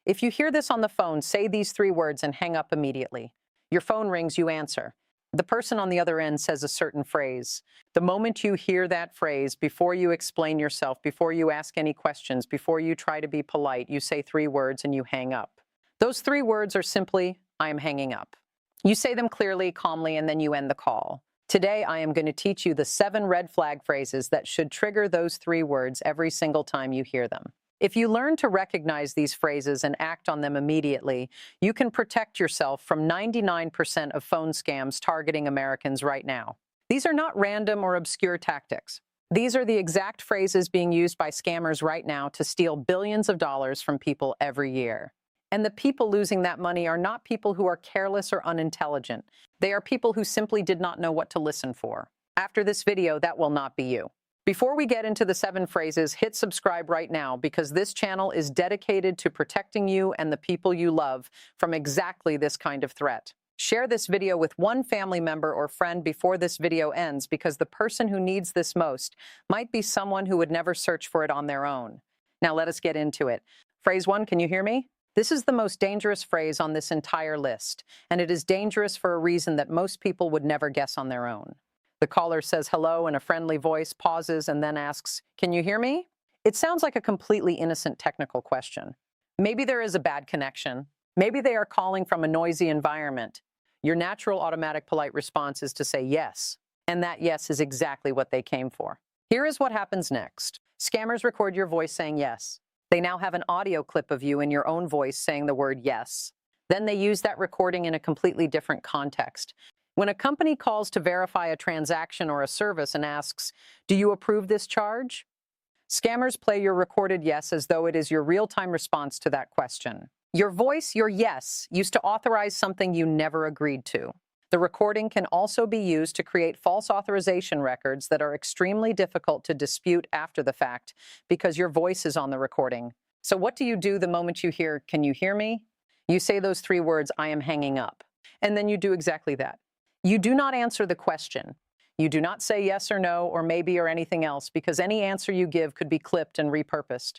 If you hear this on the phone, say these three words and hang up immediately. Your phone rings, you answer. The person on the other end says a certain phrase. The moment you hear that phrase, before you explain yourself, before you ask any questions, before you try to be polite, you say three words and you hang up. Those three words are simply, I am hanging up. You say them clearly, calmly, and then you end the call. Today, I am going to teach you the 7 red flag phrases that should trigger those three words every single time you hear them. If you learn to recognize these phrases and act on them immediately, you can protect yourself from 99% of phone scams targeting Americans right now. These are not random or obscure tactics. These are the exact phrases being used by scammers right now to steal billions of dollars from people every year. And the people losing that money are not people who are careless or unintelligent. They are people who simply did not know what to listen for. After this video, that will not be you. Before we get into the 7 phrases, hit subscribe right now because this channel is dedicated to protecting you and the people you love from exactly this kind of threat. Share this video with one family member or friend before this video ends because the person who needs this most might be someone who would never search for it on their own. Now let us get into it. Phrase 1, can you hear me? This is the most dangerous phrase on this entire list, and it is dangerous for a reason that most people would never guess on their own. The caller says hello in a friendly voice, pauses, and then asks, can you hear me? It sounds like a completely innocent technical question. Maybe there is a bad connection. Maybe they are calling from a noisy environment. Your natural automatic polite response is to say yes, and that yes is exactly what they came for. Here is what happens next. Scammers record your voice saying yes. They now have an audio clip of you in your own voice saying the word yes. Then they use that recording in a completely different context. When a company calls to verify a transaction or a service and asks, do you approve this charge? Scammers play your recorded yes as though it is your real-time response to that question. Your voice, your yes, used to authorize something you never agreed to. The recording can also be used to create false authorization records that are extremely difficult to dispute after the fact because your voice is on the recording. So what do you do the moment you hear, can you hear me? You say those three words, I am hanging up. And then you do exactly that. You do not answer the question. You do not say yes or no or maybe or anything else because any answer you give could be clipped and repurposed.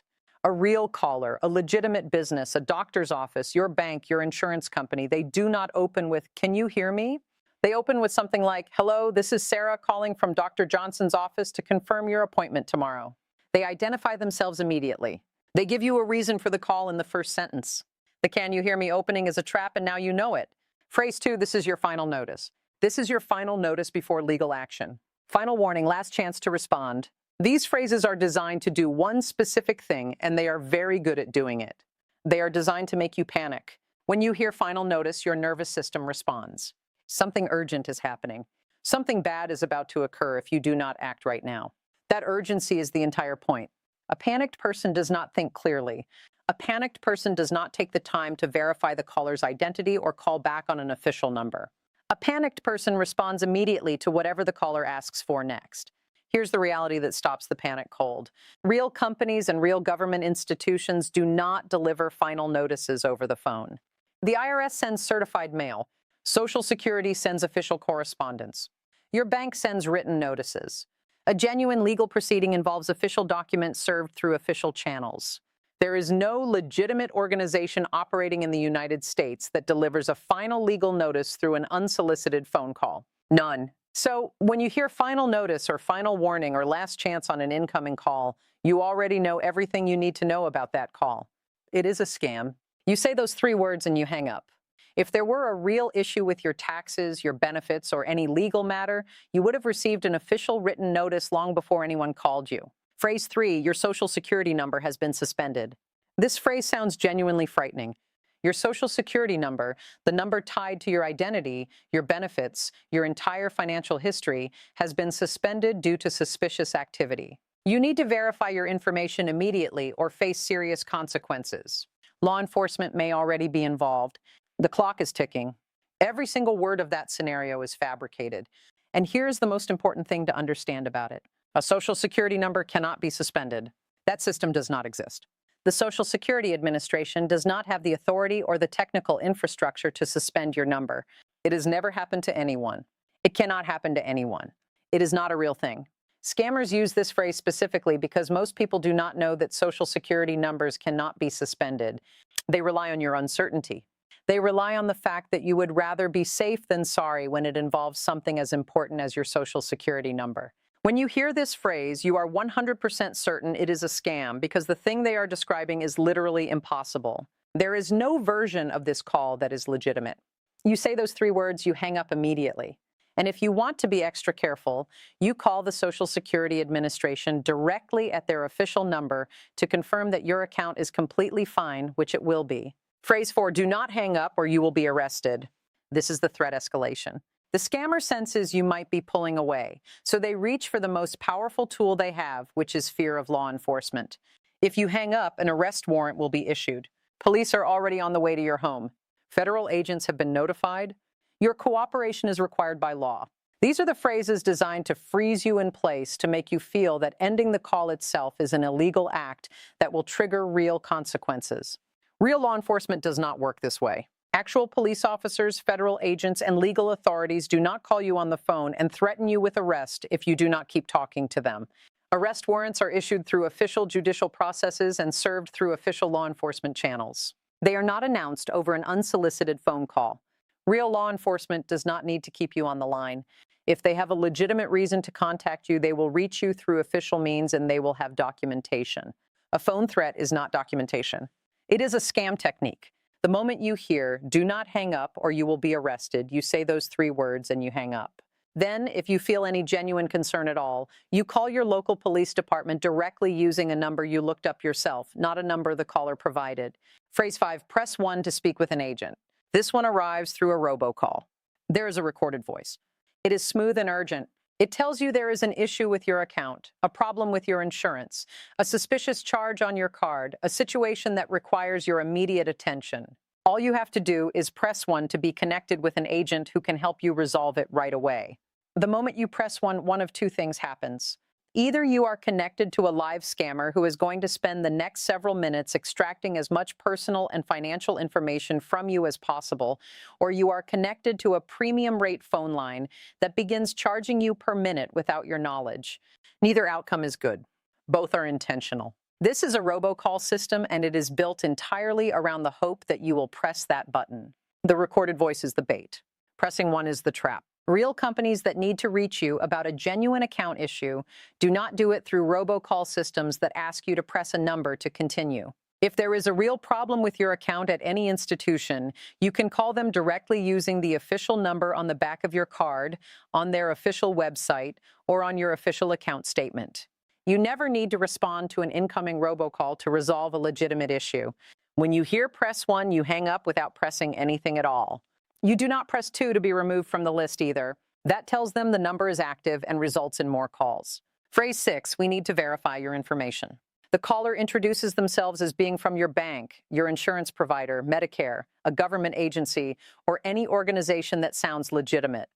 A real caller, a legitimate business, a doctor's office, your bank, your insurance company, they do not open with, can you hear me? They open with something like, hello, this is Sarah calling from Dr. Johnson's office to confirm your appointment tomorrow. They identify themselves immediately. They give you a reason for the call in the first sentence. The can you hear me opening is a trap and now you know it. Phrase 2, this is your final notice. This is your final notice before legal action. Final warning, last chance to respond. These phrases are designed to do one specific thing, and they are very good at doing it. They are designed to make you panic. When you hear final notice, your nervous system responds. Something urgent is happening. Something bad is about to occur if you do not act right now. That urgency is the entire point. A panicked person does not think clearly. A panicked person does not take the time to verify the caller's identity or call back on an official number. A panicked person responds immediately to whatever the caller asks for next. Here's the reality that stops the panic cold. Real companies and real government institutions do not deliver final notices over the phone. The IRS sends certified mail. Social Security sends official correspondence. Your bank sends written notices. A genuine legal proceeding involves official documents served through official channels. There is no legitimate organization operating in the United States that delivers a final legal notice through an unsolicited phone call. None. So when you hear final notice or final warning or last chance on an incoming call, you already know everything you need to know about that call. It is a scam. You say those three words and you hang up. If there were a real issue with your taxes, your benefits, or any legal matter, you would have received an official written notice long before anyone called you. Phrase 3, your Social Security number has been suspended. This phrase sounds genuinely frightening. Your Social Security number, the number tied to your identity, your benefits, your entire financial history, has been suspended due to suspicious activity. You need to verify your information immediately or face serious consequences. Law enforcement may already be involved. The clock is ticking. Every single word of that scenario is fabricated. And here's the most important thing to understand about it. A Social Security number cannot be suspended. That system does not exist. The Social Security Administration does not have the authority or the technical infrastructure to suspend your number. It has never happened to anyone. It cannot happen to anyone. It is not a real thing. Scammers use this phrase specifically because most people do not know that Social Security numbers cannot be suspended. They rely on your uncertainty. They rely on the fact that you would rather be safe than sorry when it involves something as important as your social security number. When you hear this phrase, you are 100% certain it is a scam because the thing they are describing is literally impossible. There is no version of this call that is legitimate. You say those three words, you hang up immediately. And if you want to be extra careful, you call the Social Security Administration directly at their official number to confirm that your account is completely fine, which it will be. Phrase 4, do not hang up or you will be arrested. This is the threat escalation. The scammer senses you might be pulling away, so they reach for the most powerful tool they have, which is fear of law enforcement. If you hang up, an arrest warrant will be issued. Police are already on the way to your home. Federal agents have been notified. Your cooperation is required by law. These are the phrases designed to freeze you in place to make you feel that ending the call itself is an illegal act that will trigger real consequences. Real law enforcement does not work this way. Actual police officers, federal agents, and legal authorities do not call you on the phone and threaten you with arrest if you do not keep talking to them. Arrest warrants are issued through official judicial processes and served through official law enforcement channels. They are not announced over an unsolicited phone call. Real law enforcement does not need to keep you on the line. If they have a legitimate reason to contact you, they will reach you through official means and they will have documentation. A phone threat is not documentation. It is a scam technique. The moment you hear, do not hang up or you will be arrested, you say those three words and you hang up. Then, if you feel any genuine concern at all, you call your local police department directly using a number you looked up yourself, not a number the caller provided. Phrase 5, press 1 to speak with an agent. This one arrives through a robocall. There is a recorded voice. It is smooth and urgent. It tells you there is an issue with your account, a problem with your insurance, a suspicious charge on your card, a situation that requires your immediate attention. All you have to do is press 1 to be connected with an agent who can help you resolve it right away. The moment you press 1, one of two things happens. Either you are connected to a live scammer who is going to spend the next several minutes extracting as much personal and financial information from you as possible, or you are connected to a premium rate phone line that begins charging you per minute without your knowledge. Neither outcome is good. Both are intentional. This is a robocall system, and it is built entirely around the hope that you will press that button. The recorded voice is the bait. Pressing 1 is the trap. Real companies that need to reach you about a genuine account issue do not do it through robocall systems that ask you to press a number to continue. If there is a real problem with your account at any institution, you can call them directly using the official number on the back of your card, on their official website, or on your official account statement. You never need to respond to an incoming robocall to resolve a legitimate issue. When you hear press 1, you hang up without pressing anything at all. You do not press 2 to be removed from the list either. That tells them the number is active and results in more calls. Phrase 6, we need to verify your information. The caller introduces themselves as being from your bank, your insurance provider, Medicare, a government agency, or any organization that sounds legitimate.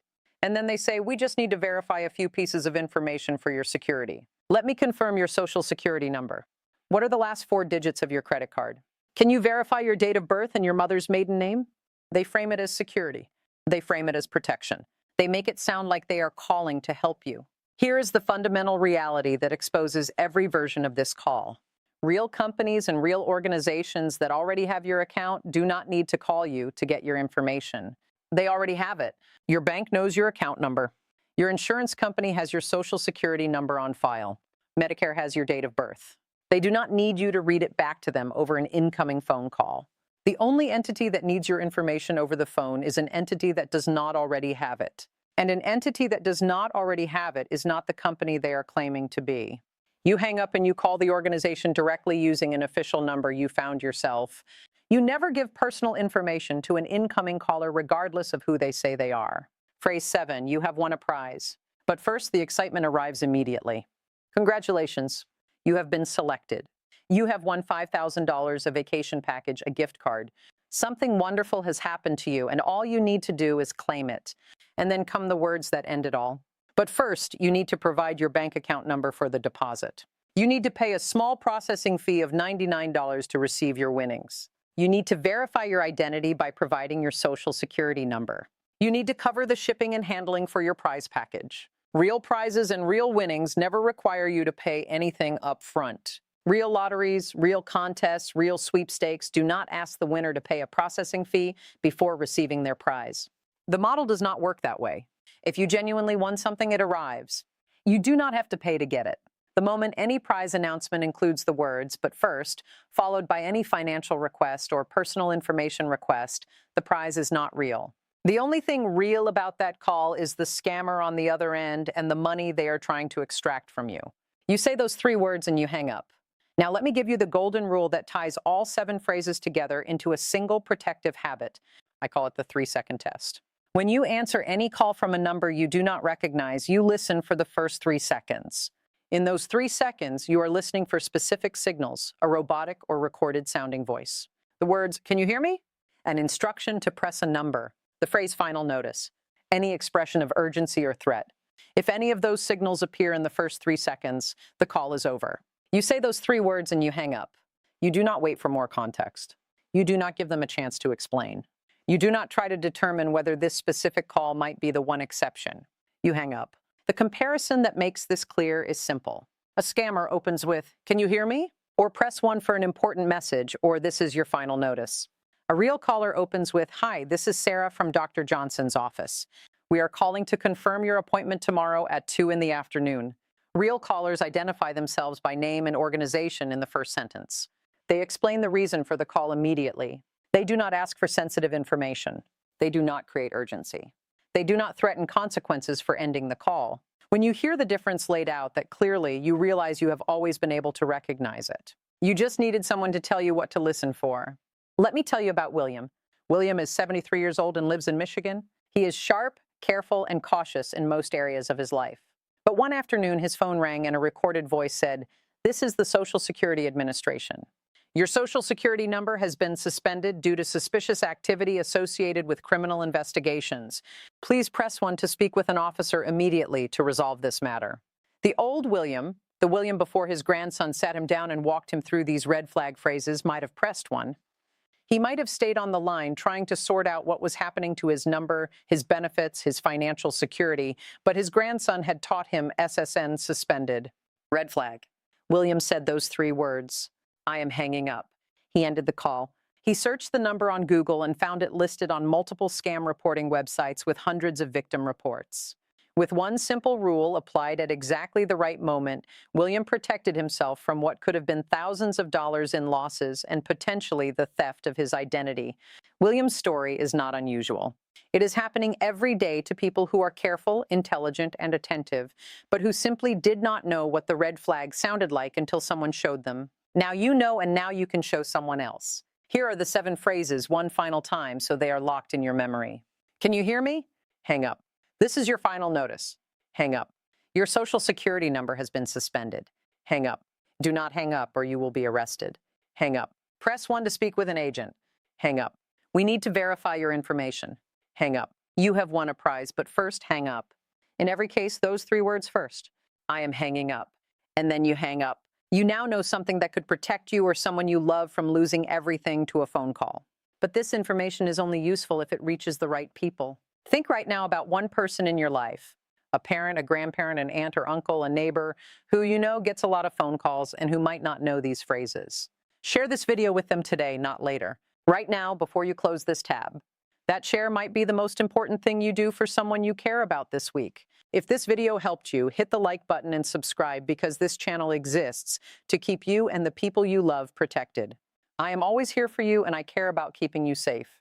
And then they say, we just need to verify a few pieces of information for your security. Let me confirm your social security number. What are the last 4 digits of your credit card? Can you verify your date of birth and your mother's maiden name? They frame it as security. They frame it as protection. They make it sound like they are calling to help you. Here is the fundamental reality that exposes every version of this call. Real companies and real organizations that already have your account do not need to call you to get your information. They already have it. Your bank knows your account number. Your insurance company has your social security number on file. Medicare has your date of birth. They do not need you to read it back to them over an incoming phone call. The only entity that needs your information over the phone is an entity that does not already have it. And an entity that does not already have it is not the company they are claiming to be. You hang up and you call the organization directly using an official number you found yourself. You never give personal information to an incoming caller regardless of who they say they are. Phrase 7, you have won a prize. But first, the excitement arrives immediately. Congratulations, you have been selected. You have won $5,000, a vacation package, a gift card. Something wonderful has happened to you, and all you need to do is claim it. And then come the words that end it all. But first, you need to provide your bank account number for the deposit. You need to pay a small processing fee of $99 to receive your winnings. You need to verify your identity by providing your social security number. You need to cover the shipping and handling for your prize package. Real prizes and real winnings never require you to pay anything up front. Real lotteries, real contests, real sweepstakes do not ask the winner to pay a processing fee before receiving their prize. The model does not work that way. If you genuinely won something, it arrives. You do not have to pay to get it. The moment any prize announcement includes the words, "but first," followed by any financial request or personal information request, the prize is not real. The only thing real about that call is the scammer on the other end and the money they are trying to extract from you. You say those 3 words and you hang up. Now let me give you the golden rule that ties all 7 phrases together into a single protective habit. I call it the 3-second test. When you answer any call from a number you do not recognize, you listen for the first 3 seconds. In those 3 seconds, you are listening for specific signals, a robotic or recorded sounding voice. The words, "Can you hear me?" An instruction to press a number. The phrase, "final notice." Any expression of urgency or threat. If any of those signals appear in the first 3 seconds, the call is over. You say those 3 words and you hang up. You do not wait for more context. You do not give them a chance to explain. You do not try to determine whether this specific call might be the one exception. You hang up. The comparison that makes this clear is simple. A scammer opens with, "Can you hear me?" or "Press 1 for an important message," or "This is your final notice." A real caller opens with, "Hi, this is Sarah from Dr. Johnson's office. We are calling to confirm your appointment tomorrow at 2 in the afternoon." Real callers identify themselves by name and organization in the first sentence. They explain the reason for the call immediately. They do not ask for sensitive information. They do not create urgency. They do not threaten consequences for ending the call. When you hear the difference laid out that clearly, you realize you have always been able to recognize it. You just needed someone to tell you what to listen for. Let me tell you about William. William is 73 years old and lives in Michigan. He is sharp, careful, and cautious in most areas of his life. But one afternoon, his phone rang and a recorded voice said, "This is the Social Security Administration. Your Social Security number has been suspended due to suspicious activity associated with criminal investigations. Please press 1 to speak with an officer immediately to resolve this matter." The old William, the William before his grandson sat him down and walked him through these red flag phrases, might have pressed 1. He might have stayed on the line trying to sort out what was happening to his number, his benefits, his financial security, but his grandson had taught him SSN suspended. Red flag. William said those 3 words. "I am hanging up." He ended the call. He searched the number on Google and found it listed on multiple scam reporting websites with hundreds of victim reports. With one simple rule applied at exactly the right moment, William protected himself from what could have been thousands of dollars in losses and potentially the theft of his identity. William's story is not unusual. It is happening every day to people who are careful, intelligent, and attentive, but who simply did not know what the red flag sounded like until someone showed them. Now you know, and now you can show someone else. Here are the 7 phrases one final time so they are locked in your memory. Can you hear me? Hang up. This is your final notice. Hang up. Your Social Security number has been suspended. Hang up. Do not hang up or you will be arrested. Hang up. Press 1 to speak with an agent. Hang up. We need to verify your information. Hang up. You have won a prize, but first hang up. In every case, those 3 words first. I am hanging up. And then you hang up. You now know something that could protect you or someone you love from losing everything to a phone call. But this information is only useful if it reaches the right people. Think right now about one person in your life, a parent, a grandparent, an aunt or uncle, a neighbor, who you know gets a lot of phone calls and who might not know these phrases. Share this video with them today, not later. Right now, before you close this tab. That share might be the most important thing you do for someone you care about this week. If this video helped you, hit the like button and subscribe because this channel exists to keep you and the people you love protected. I am always here for you and I care about keeping you safe.